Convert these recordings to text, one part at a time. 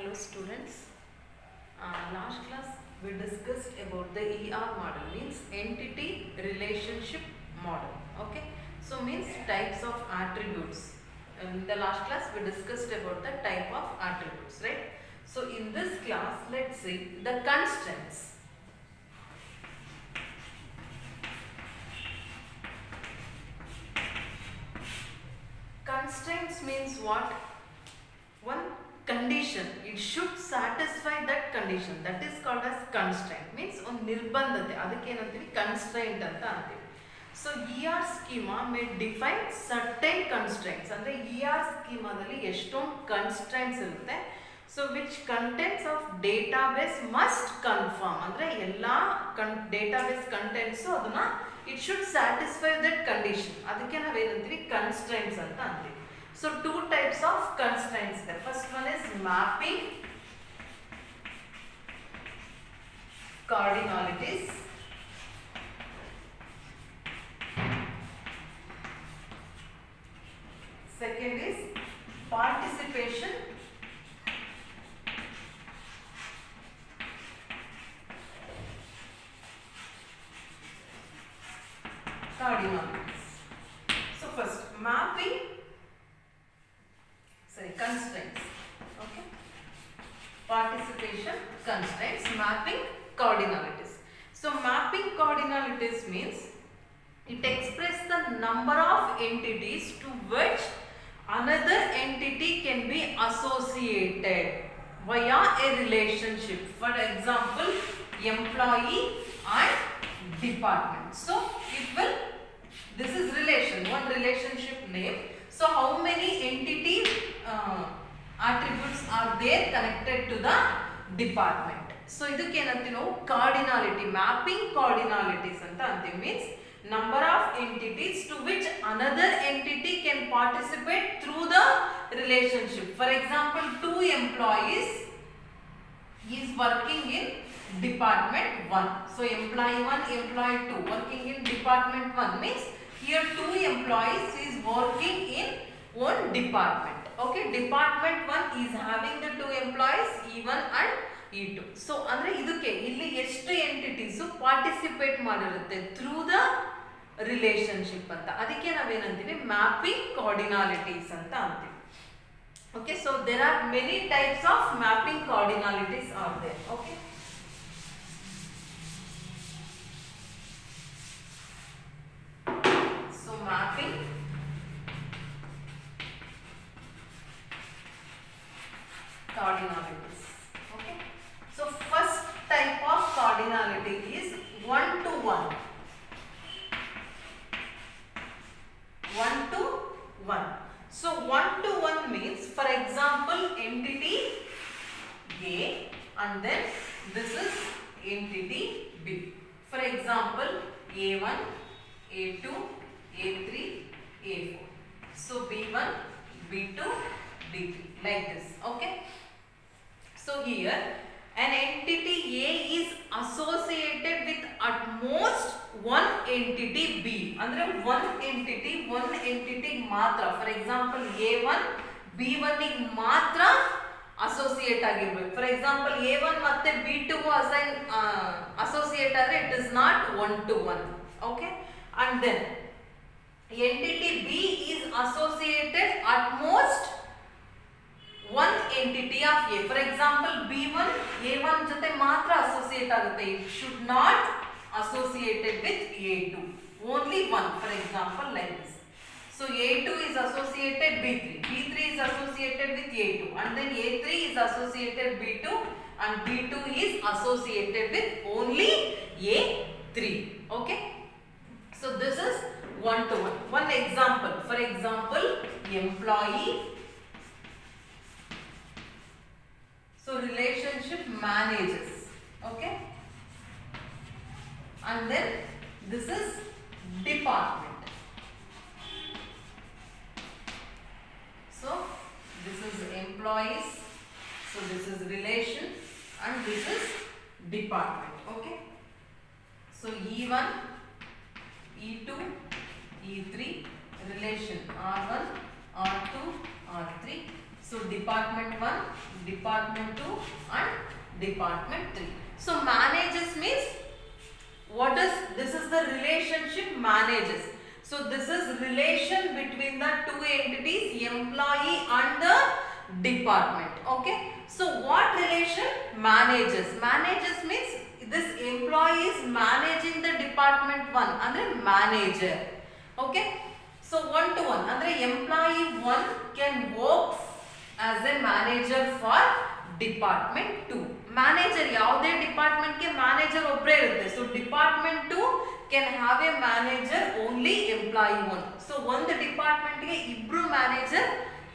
Hello students. Last class we discussed about the ER model, means entity relationship model. Okay, so means types of attributes. In the last class we discussed about the type of attributes, right? So in this class, let's see the constants. Constraints means what? One condition, it should satisfy that condition, that is called as constraint. Means ಒಂದು ನಿರ್ಬಂಧತೆ, ಅದಕ್ಕೆ ಏನಂತೀವಿ constraint ಅಂತ ಅಂತೀವಿ. So ER schema may define certain constraints. ಅಂದ್ರೆ ER schemaದಲ್ಲಿ ಎಷ್ಟೊಂದು constraints ಇರುತ್ತೆ. So which contents of database must conform. ಅಂದ್ರೆ ಎಲ್ಲಾ database contents ಅದನ್ನ it should satisfy that condition. ಅದಕ್ಕೆ ನಾವು ಏನಂತೀವಿ constraints ಅಂತ ಅಂತೀವಿ. So two types of constraints there. First one is mapping cardinalities. Second is participation cardinalities. So first mapping, constraints. Okay, participation, constraints, mapping cardinalities. So mapping cardinalities means it expresses the number of entities to which another entity can be associated via a relationship. For example, employee and department. So it will, this is relation, one relationship name. So how many entities attributes are there connected to the department? So ಇದಕ್ಕೆ ಏನಂತೀವಿ ನಾವು cardinality, mapping cardinalities ಅಂತ ಅಂತೀವಿ. Means number of entities to which another entity can participate through the relationship. For example, two employees is working in department 1. So employee 1, employee 2 working in department 1 means here two employees is working in one department. Okay, department 1 is having the two employees E1 and E2. So ಅಂದ್ರೆ ಇದಕ್ಕೆ ಇಲ್ಲಿ ಎಷ್ಟು entities participate ಮಾಡಿರುತ್ತೆ through the relationship ಅಂತ, ಅದಕ್ಕೆ ನಾವೇನಂತೀವಿ mapping cardinalities ಅಂತ ಅಂತೀವಿ. Okay, so there are many types of mapping cardinalities are there. Okay, so mapping cardinalities. Okay, so first type of cardinality is 1 to 1. 1 to 1. So 1 to 1 means, for example, entity A and then this is entity B. For example, A1, A2, A3, A4. So B1, B2, B3 like this. Okay, so here an entity A is associated with at most one entity B. Andre one entity matra. For example, A1 B1 ಗೆ ಮಾತ್ರ associate ಆಗಿರಬೇಕು. For example, A1 ಮತ್ತೆ B2 assign associate ಆದರೆ it is not 1 to 1. Okay, and then entity B is associated at most one entity of A. For example, B1 A1 ಜೊತೆ ಮಾತ್ರ associate ಆಗುತ್ತೆ. It should not associated with A2. Only one. For example, like this. So A2 is associated B3. B3 is associated with A2, and then A3 is associated B2, and B2 is associated with only A3. Okay. So this is 1 to 1. One example. For example, employee. So relationship managers. Okay. And then this is department. So this is employees. So this is relation and this is department. Okay. So E1, E2, E3 relation R1, R2, R3. So department 1, department 2 and department 3. So managers means this is the relationship managers. So this is relation between the two entities, employee and the department. Okay. So what relation? Managers. Managers means this employee is managing the department 1 andre manager. Okay. So 1 to 1 andre employee 1 can work as a manager for department 2. Manager ಯಾವುದೇ department ಗೆ manager ಒಬ್ಬರೇ ಇರುತ್ತೆ. So department 2 can have a manager only employee 1. So ಒಂದು department ಗೆ ಇಬ್ರು manager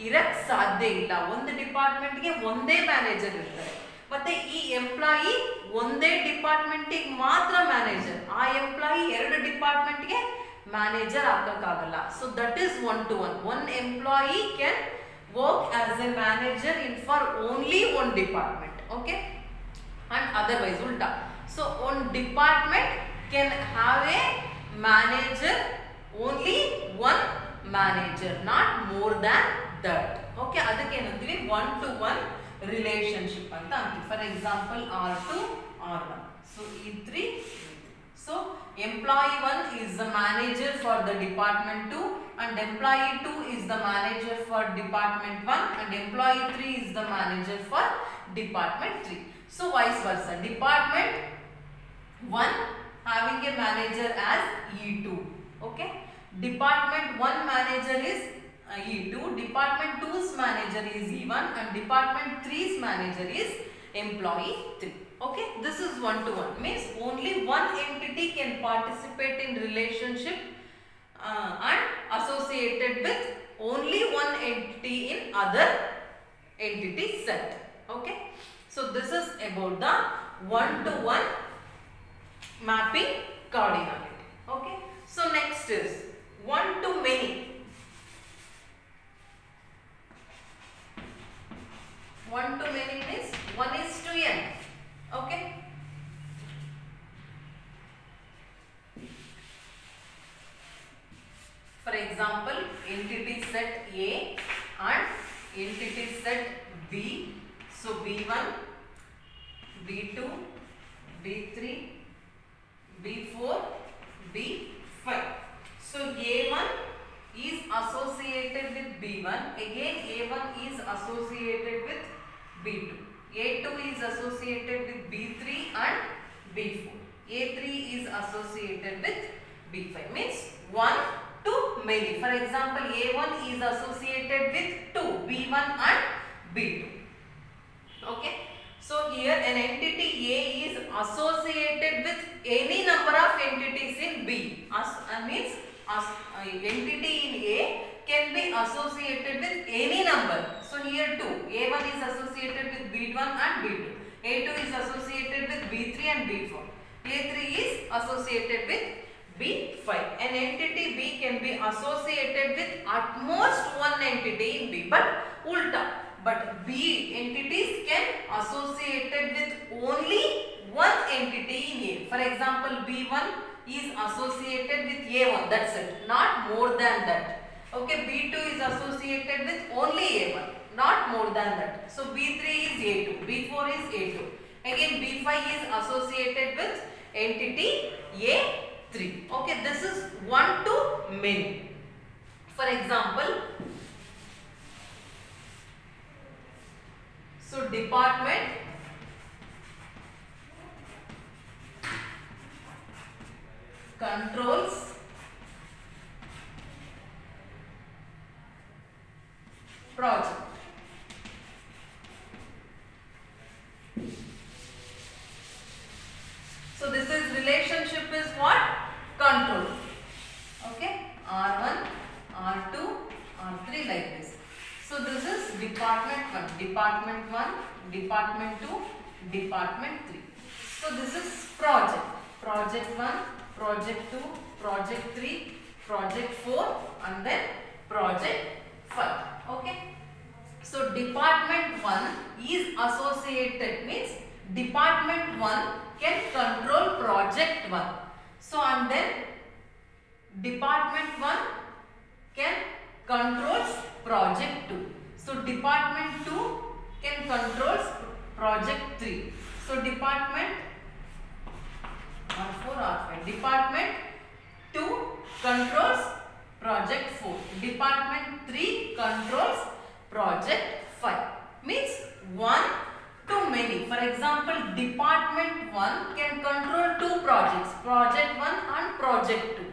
ಇರಕ್ಕೆ ಸಾಧ್ಯ ಇಲ್ಲ. ಒಂದು department ಗೆ ಒಂದೇ manager ಇರ್ತಾರೆ. ಮತ್ತೆ ಈ ಎಂಪ್ಲಾಯಿ ಒಂದೇ ಡಿಪಾರ್ಟ್ಮೆಂಟ್ ಗೆ ಮಾತ್ರ ಮ್ಯಾನೇಜರ್. ಆ ಎಂಪ್ಲಾಯಿ ಎರಡು ಡಿಪಾರ್ಟ್ಮೆಂಟ್ ಗೆ manager ಆಗಕ್ಕಾಗಲ್ಲ. So that is 1 to 1. One employee can work as a manager in for only one department. Okay. And otherwise ulta. So one department can have a manager, only one manager, not more than that. Okay, ಅದಕ್ಕೆ ಏನಂತೀವಿ 1 to 1 relationship ಅಂತ ಅಂತೀವಿ. For example R2 R1. So E3. So employee 1 is the manager for the department 2 and employee 2 is the manager for department 1 and employee 3 is the manager for department 3. So vice versa, department 1 having a manager as E2. Okay, department 1 manager is E2, department 2's manager is E1 and department 3's manager is employee 3. Okay, this is 1 to 1 means only one entity can participate in relationship and associated with only one entity in other entity set. Okay, so this is about the 1 to 1 mapping cardinality. Okay, so next is 1 to many. 1 to many means 1 is to n. Okay. For example, entity set A and entity set B. So B1, B2, B3, B4, B5. So A1 is associated with B1. Again A1 is associated with B2. A2 is associated with B3 and B4. A3 is associated with B5. Means 1 to many. For example, A1 is associated with 2, B1 and B2. Okay. So here an entity A is associated with any number of entities in B. Means entity in A can be associated with any number. So here 2. A1 is associated with B1 and B2. A2 is associated with B3 and B4. A3 is associated with B5. An entity B can be associated with at most one entity in B. But ulta. But B entities can associated with only one entity in A. For example, B1 is associated with A1. That's it. Not more than that. Okay, B2 is associated with only A1, not more than that. So B3 is A2, B4 is A2. Again B5 is associated with entity A3. Okay, this is 1 to many. For example, so department controls project. So this is relationship is what? Control. Okay, R1, R2, R3 like this. So this is department 1, department 1, department 2, department 3. So this is project. Project 1, project 2, project 3, project 4 and then project 5. Okay. So department 1 is associated means department 1 can control project 1. So and then department 1 can controls project 2. So department 2 can control project 3. So department R4 R5. Department 2 controls project 4. Department 3 controls project 5. Means one to many. For example, department 1 can control 2 projects, project 1 and project 2.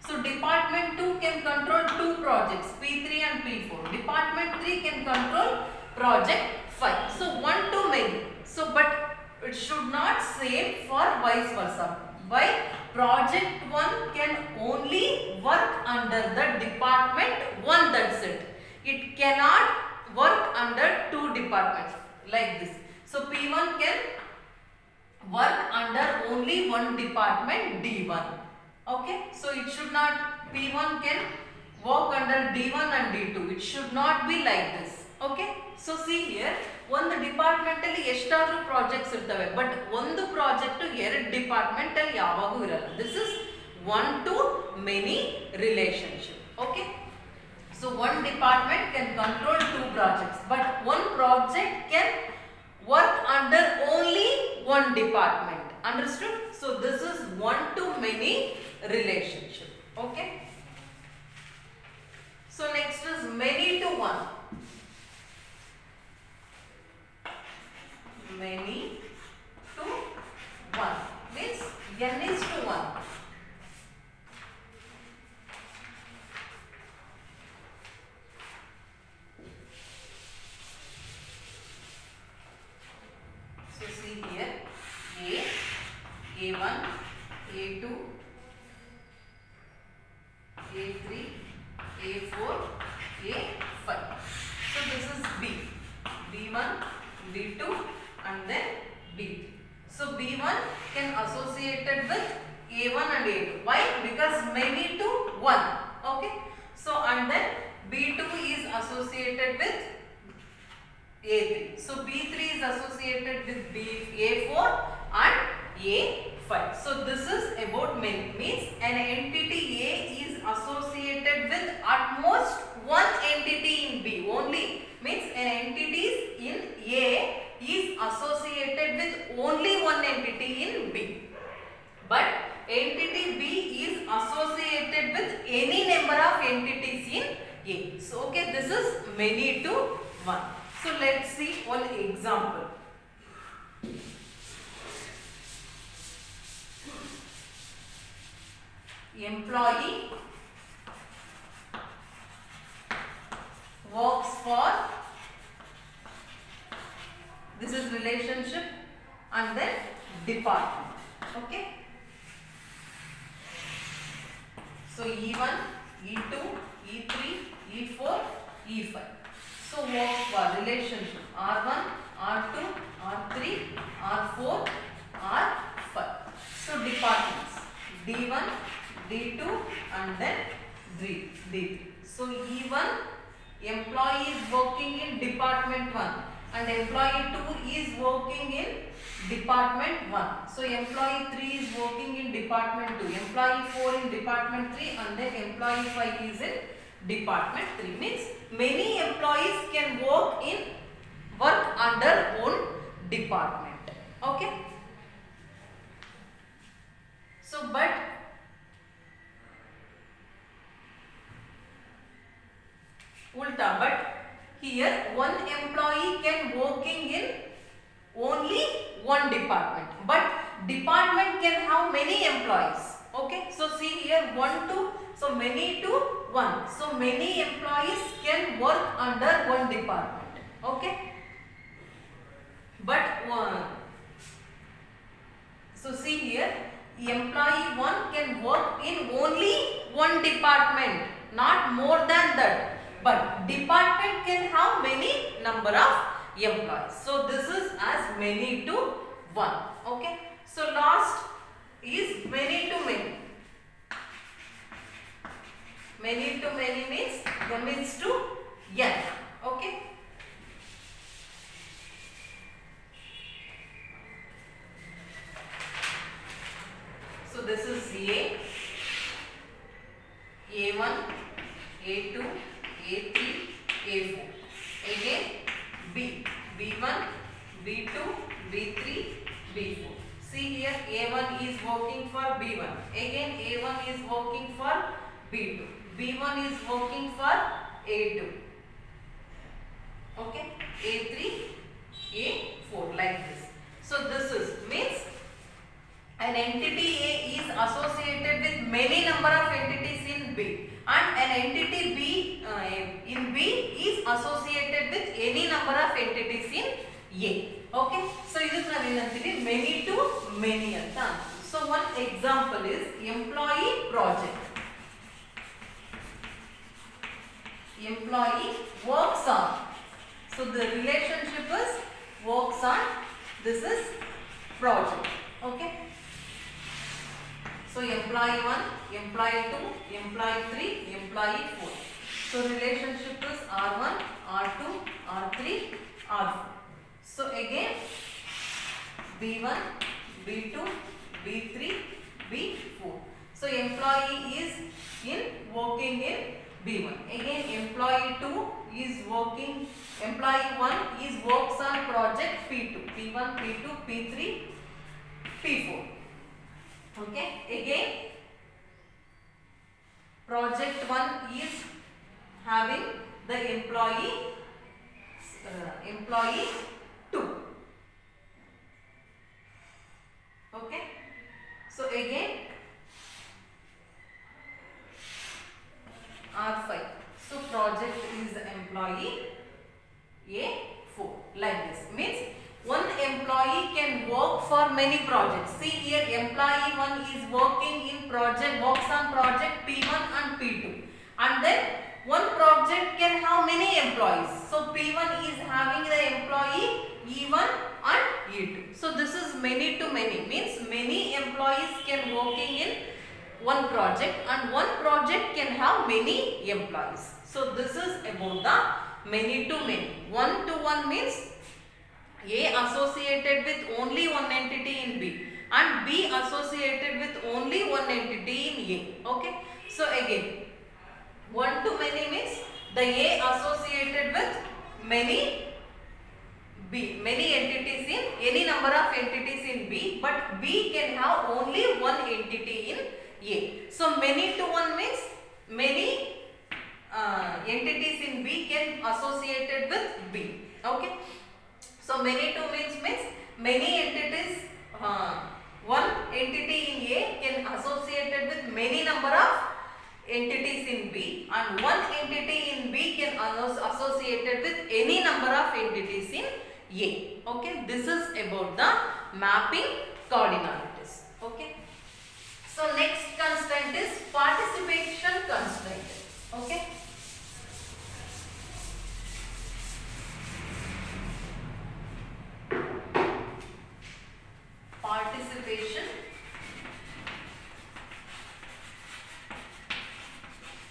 So department 2 can control 2 projects, P3 and P4. Department 3 can control project 5. So one to many. So but it should not say for vice versa. Why? Project 1 can only work under the department 1, that's it. It cannot work under 2 departments like this. So P1 can work under only one department, D1. Okay, so it should not, P1 can work under D1 and D2. It should not be like this. Okay, so see here, one department alli ಎಷ್ಟಾದರೂ projects ಇರ್ತವೆ, but ಒಂದು project ಎರಡು department ಅಲ್ಲಿ ಯಾವಾಗೂ ಇರಲ್ಲ. This is one to many relationship. Okay, so one department can control 2 projects, but one project can work under only one department. Understood? So this is one to many relationship. Okay, so next is many to one. Many to one means n is to 1. So see here, A1, A2, A3, A4, A5. So this is B, B1, B2 and then B3. So B1 can associated with A1 and A2. Why? Because many to 1. Okay. So and then B2 is associated with A3. So B3 is associated with A4 and A5. So this is about many. Means an entity A is associated with at most one entity in B only. Means an entity in A is associated with only one entity in B. But entity B is associated with any number of entities in A. So okay, this is many to 1. So let's see one example. Employee works for, this is relationship, and then department. Okay, so E1, E2, E3, E4, E5. So works for relationship R1, R2, R3, R4, R5. So departments D1, D2 and then D3. So E1, employee is working in department 1 and employee 2 is working in department 1. So employee 3 is working in department 2, employee 4 in department 3 and then employee 5 is in department 3. Means many employees can work under one department. Okay, so but ulta, but here one employee can working in only one department, but department can have many employees. Okay, so see here 1 to, so many to 1. So many employees can work under one department. Okay, but so see here employee 1 can work in only one department, not more than that. But department can have many number of employees. So this is as many to 1. Okay, so last is many to many. Many to many means m is to n. Okay, so this is A1, A2, A3, A4. Again B. B1, B2, B3, B4. See here, A1 is working for B1. Again, A1 is working for B2. B1 is working for A2. Okay, A3, A4 like this. So this is means an entity A is associated with many number of entities in B, and an entity B in B is associated with any number of entities in A. Okay, so this is many to many. So one example is employee project. Employee works on. So the relationship is works on. This is project. Okay. So employee 1, employee 2, employee 3, employee 4. So relationship is R1, R2, R3, R4. So again B1, B2, B3, B4. So employee is working in B1. Again employee 2 is working, employee 1 is works on project P2, P1, P2, P3, P4. Okay, again project 1 is having the employee 2. Okay, so again R5. So project is employee A4 like this. Means one employee can work for many projects. See here, employee 1 is working in project, works on project P1 and P2. And then one project can have many employees. So P1 is having the employee E1 and E2. So this is many to many. Means many employees can working in one project, and one project can have many employees. So this is about the many to many. One to one means A associated with only one entity in B, and B associated with only one entity in A. Okay. So again, one to many means the A associated with many entities in any number of entities in B, but B can have only one entity in A. So many to one means many entities in B can associated with B. Okay. So many to means many entities, one entity in A can associated with many number of entities in B, and one entity in B can associated with any number of entities in A. Okay, this is about the mapping coordinators. Okay. So next constraint is participation constraint. Okay. Participation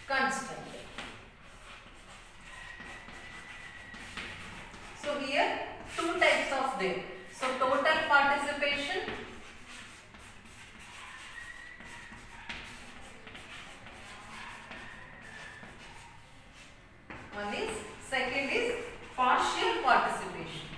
constraint. So here two types of them. So total participation one is, second is partial participation.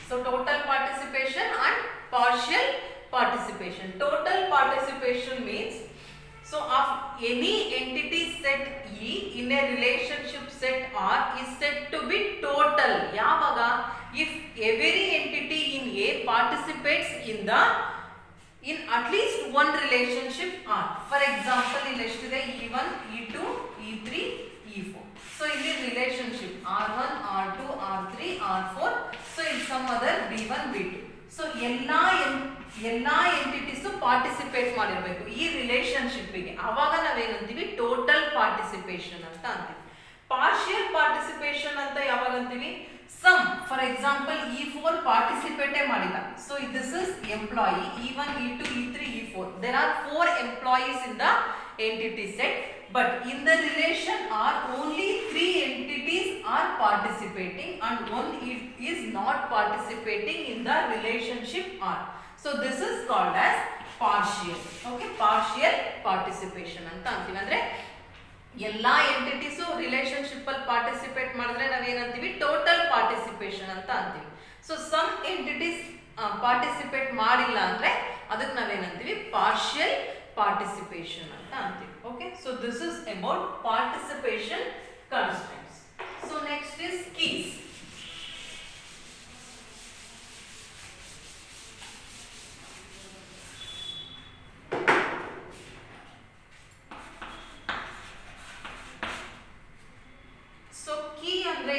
So total participation and partial participation. Total participation means, so of any entity set E in a relationship set R is said to be total. Yavaga, if every entity in A participates in at least one relationship R. For example, in E1, E2, E3, E4. So in the relationship R1, R2, R3, R4. So in some other B1, B2. So ಎಲ್ಲ entities participate ಮಾಡಿರಬೇಕು ಈ relationship ಗೆ. ಆವಾಗ ನಾವು ಏನಂತೀವಿ total participation ಅಂತ ಅಂತೀವಿ. Partial participation ಅಂತ ಯಾವಾಗ ಅಂತೀವಿ? ಸಮ್, ಫಾರ್ ಎಕ್ಸಾಂಪಲ್ E4 ಪಾರ್ಟಿಸಿಪೇಟೇ ಮಾಡಿಲ್ಲ. So this is employee E1, E2, E3, E4. There are 4 employees in the entity set, but in the relation R only 3 entities are participating and one is not participating in the relationship R. So this is called as partial. Okay, partial participation ಅಂತ ಅಂತೀವಿ. ಅಂದ್ರೆ ಎಲ್ಲಾ ಎಂಟಿಟೀಸು relationship ಅಲ್ಲಿ participate ಮಾಡಿದ್ರೆ ನಾವೇನಂತೀವಿ, total participation ಅಂತ ಅಂತೀವಿ. So some entities participate ಮಾಡಿಲ್ಲ ಅಂದ್ರೆ ಅದಕ್ಕೆ ನಾವೇನಂತೀವಿ, ಪಾರ್ಷಿಯಲ್ ಪಾರ್ಟಿಸಿಪೇಷನ್ ಅಂತ ಅಂತೀವಿ. Okay, so this is about participation constants. So next is keys.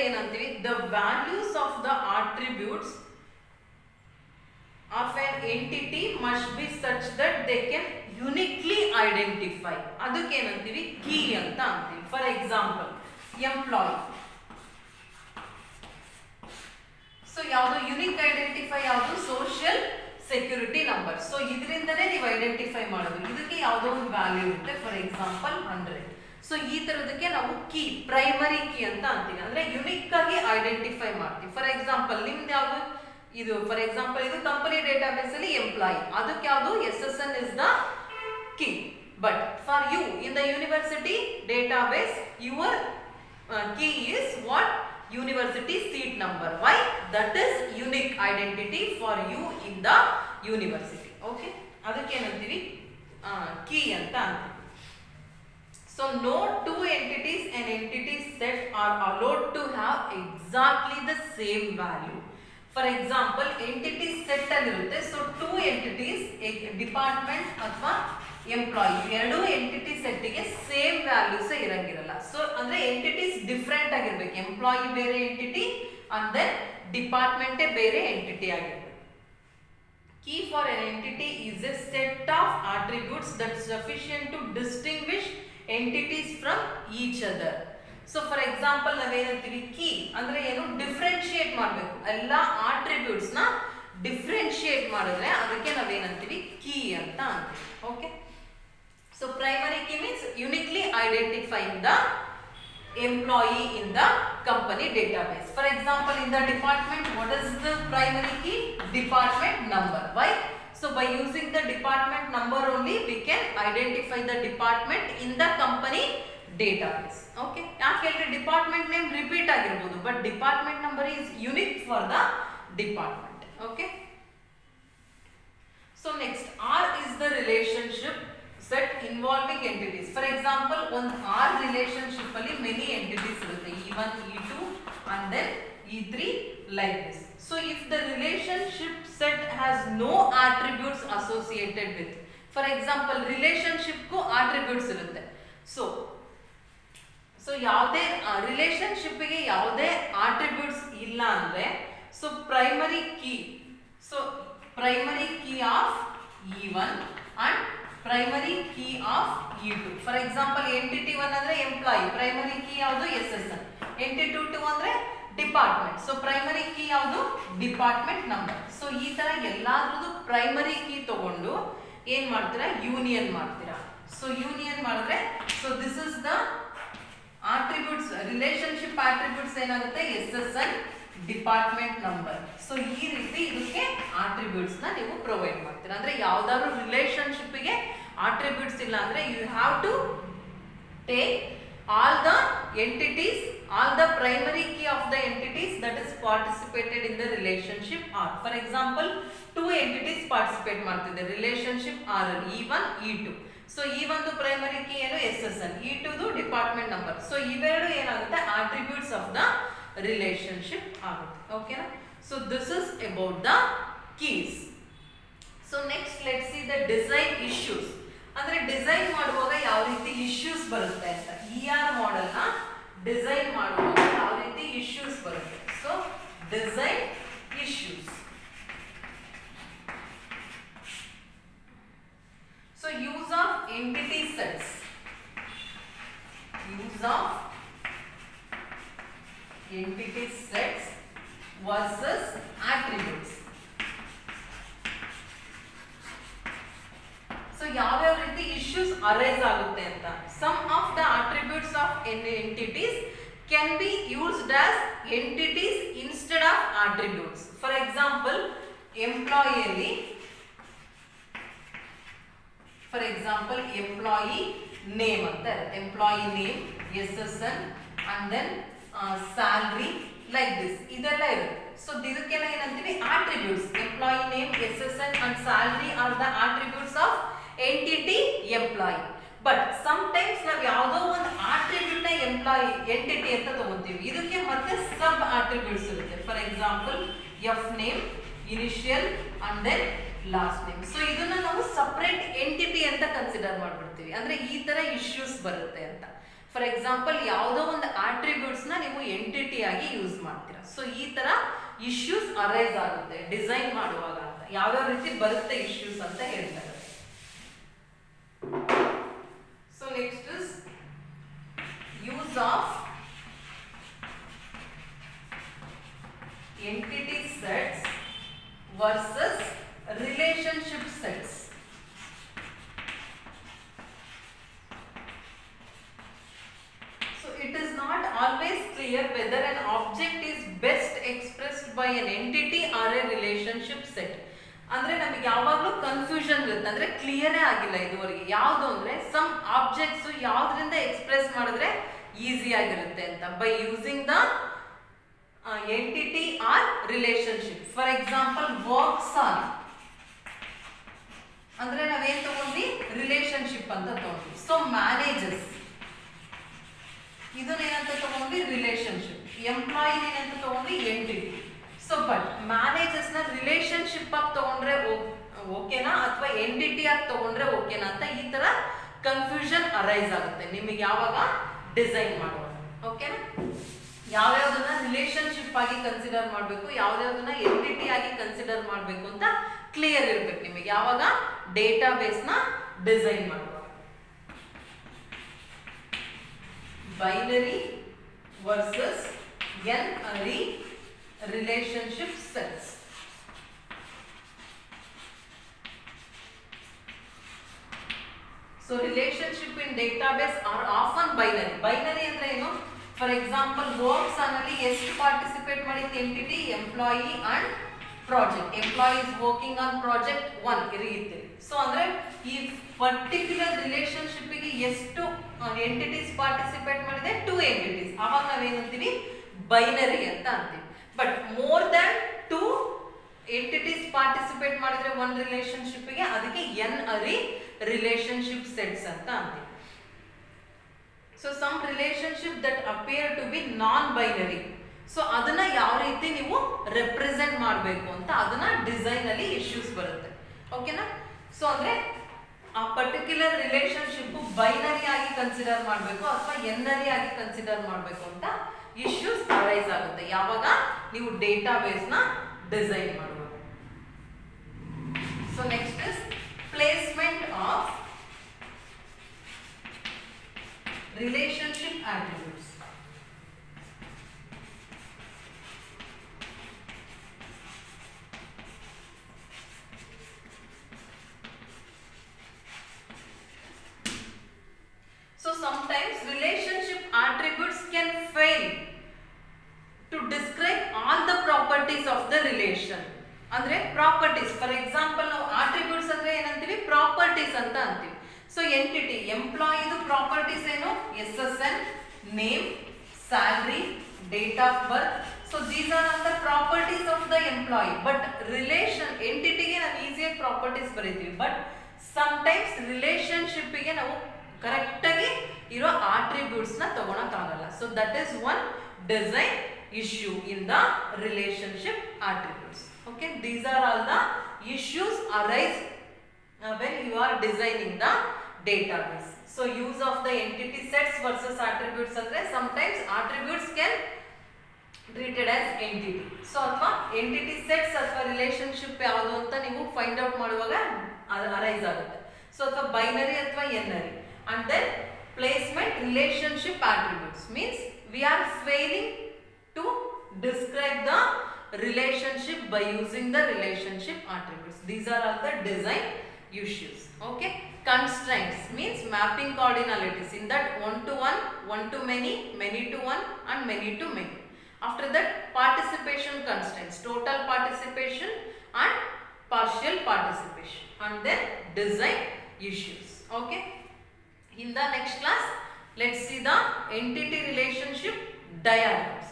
ಏನಂತೀವಿ, the values of the attributes of an entity must be such that they can uniquely identify. ಅದಕ್ಕೆ ಏನಂತೀವಿ, key ಅಂತ ಅಂತೀವಿ. For example employ. ಸೊ ಯಾವುದು unique identify, ಯಾವುದು social security number. So ಇದರಿಂದನೇ ನೀವು identify ಮಾಡೋದು. ಇದಕ್ಕೆ ಯಾವುದೋ ಒಂದು ವ್ಯಾಲ್ಯೂ ಇರುತ್ತೆ, ಫಾರ್ ಎಕ್ಸಾಂಪಲ್ 100. ಸೊ ಈ ತರದಕ್ಕೆ ನಾವು ಕೀ, ಪ್ರೈಮರಿ ಕೀ ಅಂತ ಅಂತೀವಿ. ಅಂದ್ರೆ ಯುನಿಕ್ ಆಗಿ ಐಡೆಂಟಿಫೈ ಮಾಡ್ತೀವಿ. ಫಾರ್ ಎಕ್ಸಾಂಪಲ್ ನಿಮ್ದು ಯಾವುದು ಇದು, ಫಾರ್ ಎಕ್ಸಾಂಪಲ್ ಇದು ಕಂಪನಿ ಡೇಟಾಬೇಸ್ ಅಲ್ಲಿ ಎಂಪ್ಲಾಯಿ, ಅದಕ್ಕೆ ಯಾವುದು SSN is the key. But for you in the university database your key is what, university seat number. Why? That is unique identity for you in the university. Okay, ಅದಕ್ಕೆ ಏನಂತೀವಿ, key ಅಂತ ಅಂತೀವಿ. So no two entities and entity set are allowed to have exactly the same value. For example, entity set alirutte. So two entities, department ಅಥವಾ employee, ಎರಡು entity ಸೆಟ್ಗೆ same values ಇರಂಗಿರಲ್ಲ. So ಅಂದ್ರೆ entities different ಆಗಿರ್ಬೇಕು. Employee ಬೇರೆ entity and then ಡಿಪಾರ್ಟ್ಮೆಂಟೇ ಬೇರೆ entity ಆಗಿರ್ಬೇಕು. Key for an entity is a set of attributes that's sufficient to distinguish entities from each other. So for example ನಾವೇನಂತೀವಿ, key ಅಂದ್ರೆ ಏನು, differentiate ಮಾಡಬೇಕು. ಎಲ್ಲ ಆಟ್ರಿಬ್ಯೂಟ್ಸ್ ನ ಡಿಫ್ರೆನ್ಶಿಯೇಟ್ ಮಾಡಿದ್ರೆ ಅದಕ್ಕೆ ನಾವೇನಂತೀವಿ, ಕೀ ಅಂತ ಅಂತೀವಿ. Okay, so primary key means uniquely identifying the employee in the company database. For example, in the department, what is the primary key? Department number. Why? So by using the department number only we can identify the department in the company database. Okay, ಯಾಕೆಂದ್ರೆ department name repeat ಆಗಿರಬಹುದು, but department number is unique for the department. Okay, so next R is the relationship set involving entities. For example, one R relationship ಅಲ್ಲಿ many entities ಇರುತ್ತೆ, E1, E2 and then E3 like this. So if the relationship set has no attributes associated with, for example relationship ಗೂ attributes ಇರುತ್ತೆ. So ಯಾವುದೇ relationship ಗೆ ಯಾವುದೇ attributes ಇಲ್ಲ ಅಂದ್ರೆ, so primary key of E1 and primary key of E2. For example entity 1 ಅಂದ್ರೆ employee, primary key ಯಾವುದು, SSN. Entity 2 ಅಂದ್ರೆ ಡಿಪಾರ್ಟ್ಮೆಂಟ್, ಸೊ ಪ್ರೈಮರಿ ಕೀ ಯಾವುದು, ಡಿಪಾರ್ಟ್ಮೆಂಟ್ ನಂಬರ್. ಸೊ ಈ ತರ ಎಲ್ಲಾದ್ರದ್ದು ಪ್ರೈಮರಿ ಕೀ ತಗೊಂಡು ಏನ್ ಮಾಡ್ತೀರಾ, ಯೂನಿಯನ್ ಮಾಡ್ತೀರಾ. ಸೊ ಯೂನಿಯನ್ ಮಾಡಿದ್ರೆ, so this is the attributes, relationship attributes ಏನಾಗುತ್ತೆ, SSN, ಡಿಪಾರ್ಟ್ಮೆಂಟ್ ನಂಬರ್. ಸೊ ಈ ರೀತಿ ಇದಕ್ಕೆ ಆಟ್ರಿಬ್ಯೂಟ್ಸ್ ನ ನೀವು ಪ್ರೊವೈಡ್ ಮಾಡ್ತೀರಾ. ಅಂದ್ರೆ ಯಾವ್ದಾದ್ರು ರಿಲೇಶನ್ಶಿಪ್ ಗೆ ಆಟ್ರಿಬ್ಯೂಟ್ಸ್ ಇಲ್ಲ ಅಂದ್ರೆ you have to take all the entities, all the primary key of the entities that is participated in the relationship R. For example, two entities participate ಮಾಡ್ತಿದೆ relationship R ಅಲ್ಲಿ, E1, E2. So E1 ದು primary key ಏನು, SSN, E2 ದು department number. So ಇವೆರಡು ಏನಾಗುತ್ತೆ, attributes of the relationship ಆಗುತ್ತೆ. ಓಕೆನಾ? So this is about the keys. So next let's see the design issues. ಅಂದ್ರೆ ಡಿಸೈನ್ ಮಾಡುವಾಗ ಯಾವ ರೀತಿ ಇಶ್ಯೂಸ್ ಬರುತ್ತೆ ಅಂತ. ER ಮಾಡೆಲ್ ನ ಡಿಸೈನ್ ಮಾಡುವಾಗ ಯಾವ ರೀತಿ ಇಶ್ಯೂಸ್ ಬರುತ್ತೆ. So design issues. So use of entity sets, versus attributes. So ಯಾವ್ಯಾವ ರೀತಿ ಇಶ್ಯೂಸ್ ಅರೈಸ್ ಆಗುತ್ತೆ ಅಂತ. Some of the attributes of entities can be used as entities instead of attributes. For example ಎಂಪ್ಲಾಯಿಯಲ್ಲಿ For example, employee name anta irutte, employee name SSN and then salary like this idella irutte. So ಇದಕ್ಕೆಲ್ಲ ಏನಂತೀವಿ attributes. Employee name SSN and salary are the attributes of entity employee. But sometimes ನಾವು ಯಾವುದೋ ಒಂದು attribute ನ employee entity ಅಂತ ತಗೊಂತೀವಿ, ಇದಕ್ಕೆ ಮತ್ತೆ sub attributes ಇರುತ್ತೆ. For example, F name, initial and then last name. So ಇದನ್ನ ನಾವು separate entity ಅಂತ ಕನ್ಸಿಡರ್ ಮಾಡ್ಬಿಡ್ತೀವಿ, ಅಂದ್ರೆ ಈ ತರ ಇಶ್ಯೂಸ್ ಬರುತ್ತೆ ಅಂತ. ಫಾರ್ ಎಕ್ಸಾಂಪಲ್, ಯಾವುದೋ ಒಂದು attributes ನ ನೀವು ಎಂಟಿಟಿ ಆಗಿ ಯೂಸ್ ಮಾಡ್ತೀರಾ, ಸೊ ಈ ತರ ಇಶ್ಯೂಸ್ ಅರೈಸ್ ಆಗುತ್ತೆ ಡಿಸೈನ್ ಮಾಡುವಾಗ ಅಂತ. ಯಾವ್ಯಾವ ರೀತಿ ಬರುತ್ತೆ ಇಶ್ಯೂಸ್ ಅಂತ ಹೇಳ್ತಾರೆ. So next is use of entity sets versus relationship sets. It is not always clear whether an object is best expressed by an entity or a relationship set. ಅಂದ್ರೆ ನಮಗೆ ಯಾವಾಗಲೂ ಕನ್ಫ್ಯೂಷನ್ ಇರುತ್ತೆ, ಅಂದ್ರೆ ಕ್ಲಿಯರೇ ಆಗಿಲ್ಲ ಇದುವರೆಗೆ. ಯಾವುದು ಅಂದ್ರೆ ಸಮ್ ಆಬ್ಜೆಕ್ಟ್ಸ್ ಯಾವ್ದ್ರಿಂದ ಎಕ್ಸ್ಪ್ರೆಸ್ ಮಾಡಿದ್ರೆ ಈಸಿ ಆಗಿರುತ್ತೆ ಅಂತ, by using the entity or relationship. For example, works on ಅಂದ್ರೆ ನಾವೇನ್ ತಗೊಂಡ್ವಿ, ರಿಲೇಶನ್ಶಿಪ್ ಅಂತ ತಗೊಂಡ್ವಿ. ಸೊ ಮ್ಯಾನೇಜರ್ಸ್ ಇದನ್ನ ಏನಂತ ತಗೊಂಡ್ವಿ, ರಿಲೇಶನ್ಶಿಪ್. ಎಂಪ್ಲಾಯಿ ಏನಂತ ತಗೊಂಡ್ವಿ, ಎಂಟಿಟಿ. ಸೊ ಬಟ್ ಮ್ಯಾನೇಜರ್ಸ್ ನ ರಿಲೇಶನ್ಶಿಪ್ ಆಗಿ ತಗೊಂಡ್ರೆ ಓಕೆನಾ ಅಥವಾ ಎಂಟಿಟಿ ಆಗಿ ತಗೊಂಡ್ರೆ ಓಕೆನಾ ಅಂತ ಈ ತರ ಕನ್ಫ್ಯೂಷನ್ ಅರೈಸ್ ಆಗುತ್ತೆ ನಿಮಗೆ ಯಾವಾಗ ಡಿಸೈನ್ ಮಾಡುವಾಗ. ಓಕೆನಾ, ಯಾವ್ಯಾವ್ದನ್ನ ರಿಲೇಶನ್ಶಿಪ್ ಆಗಿ ಕನ್ಸಿಡರ್ ಮಾಡಬೇಕು, ಯಾವ್ಯಾವ್ದನ್ನ ಎಂಟಿಟಿ ಆಗಿ ಕನ್ಸಿಡರ್ ಮಾಡಬೇಕು ಅಂತ ಕ್ಲಿಯರ್ ಇರ್ಬೇಕು ನಿಮಗೆ ಯಾವಾಗ ಡೇಟಾ ಬೇಸ್ ನ ಡಿಸೈನ್ ಮಾಡುವಾಗ. Binary versus n-ary relationship sets. So relationship in database are often binary. Binary ಅಂದ್ರೆ ಏನು? For example, works ಅನ್ನಲ್ಲಿ ಎಷ್ಟು ಪಾರ್ಟಿಸಿಪೇಟ್ ಮಾಡಿದ entity, employee and project. Employee is working on project 1 ಇರುತ್ತೆ. ಸೊ ಅಂದ್ರೆ ಈ ಪರ್ಟಿಕ್ಯುಲರ್ ರಿಲೇಶನ್ಶಿಪ್ ಗೆ ಎಷ್ಟು ಎಂಟಿಟೀಸ್ ಪಾರ್ಟಿಸಿಪೇಟ್ ಮಾಡಿದೆ, 2 ಎಂಟಿಟೀಸ್. ಅವಾಗ ನಾವೇನಂತೀವಿ, ಬೈನರಿ ಅಂತ ಅಂತೀವಿ. But more than 2 entities participate ಮಾಡಿದ್ರೆ ಒಂದು ರಿಲೇಶನ್ಶಿಪ್ ಗೆ, ಅದಕ್ಕೆ n-ary ರಿಲೇಶನ್ಶಿಪ್ ಸೆಟ್ಸ್ ಅಂತ ಅಂತೀವಿ. So some relationship that appear to be non binary, so ಅದನ್ನ ಯಾವ ರೀತಿ ನೀವು ರೆಪ್ರೆಸೆಂಟ್ ಮಾಡಬೇಕು ಅಂತ ಅದನ್ನ ಡಿಸೈನ್ ಅಲ್ಲಿ ಇಶ್ಯೂಸ್ ಬರುತ್ತೆ. ಓಕೆನಾ, ಸೊ ಅಂದ್ರೆ ಆ ಪರ್ಟಿಕ್ಯುಲರ್ ರಿಲೇಶನ್ಶಿಪ್ ಬೈನರಿ ಆಗಿ ಕನ್ಸಿಡರ್ ಮಾಡಬೇಕು ಅಥವಾ n-ary ಆಗಿ ಕನ್ಸಿಡರ್ ಮಾಡಬೇಕು ಅಂತ ಇಶ್ಯೂಸ್ ಅರೈಸ್ ಆಗುತ್ತೆ ಯಾವಾಗ ನೀವು ಡೇಟಾ ಬೇಸ್ ನ ಡಿಸೈನ್ ಮಾಡುವಾಗ. So next is placement of relationship attributes. So sometimes relationship attributes can fail to describe all the properties of the relation. ಅಂದ್ರೆ ಪ್ರಾಪರ್ಟೀಸ್, ಫಾರ್ ಎಕ್ಸಾಂಪಲ್ ನಾವು attributes ಅಂದ್ರೆ ಏನಂತೀವಿ, ಪ್ರಾಪರ್ಟೀಸ್ ಅಂತ ಅಂತೀವಿ. ಸೊ ಎಂಟಿಟಿ ಎಂಪ್ಲಾಯಿದು properties ಏನು, SSN, name, salary, date of birth. So these are all the properties of the employee. But relation ಎಂಟಿಟಿಗೆ ನಾವು ಈಸಿಯಾಗಿ ಪ್ರಾಪರ್ಟೀಸ್ ಬರೀತೀವಿ, ಬಟ್ ಸಮ್ಟೈಮ್ಸ್ ರಿಲೇಶನ್ಶಿಪ್ಗೆ ನಾವು ಕರೆಕ್ಟ್ ಆಗಿ ಇರೋ ಆಟ್ರಿಬ್ಯೂಟ್ಸ್ ನ ತಗೊಳಕ್ಕಾಗಲ್ಲ. So that is one design issue in the relationship attributes. Okay, these are all the issues arise when you are designing the database. So use of the entity sets versus attributes andre sometimes attributes can treated as entity. So ಅಥವಾ entity sets ಅಥವಾ relationship ಯಾವುದು ಅಂತ ನೀವು find out ಮಾಡುವಾಗ arise ಆಗುತ್ತೆ. So ಅಥವಾ binary ಅಥವಾ n-ary. And then placement relationship attributes means we are failing to describe the relationship by using the relationship attributes. These are all the design issues. Okay, constraints means mapping cardinalities, in that one to one, one to many, many to one and many to many. After that, participation constraints, total participation and partial participation. And then design issues. Okay. In the next class, let's see the entity relationship diagrams.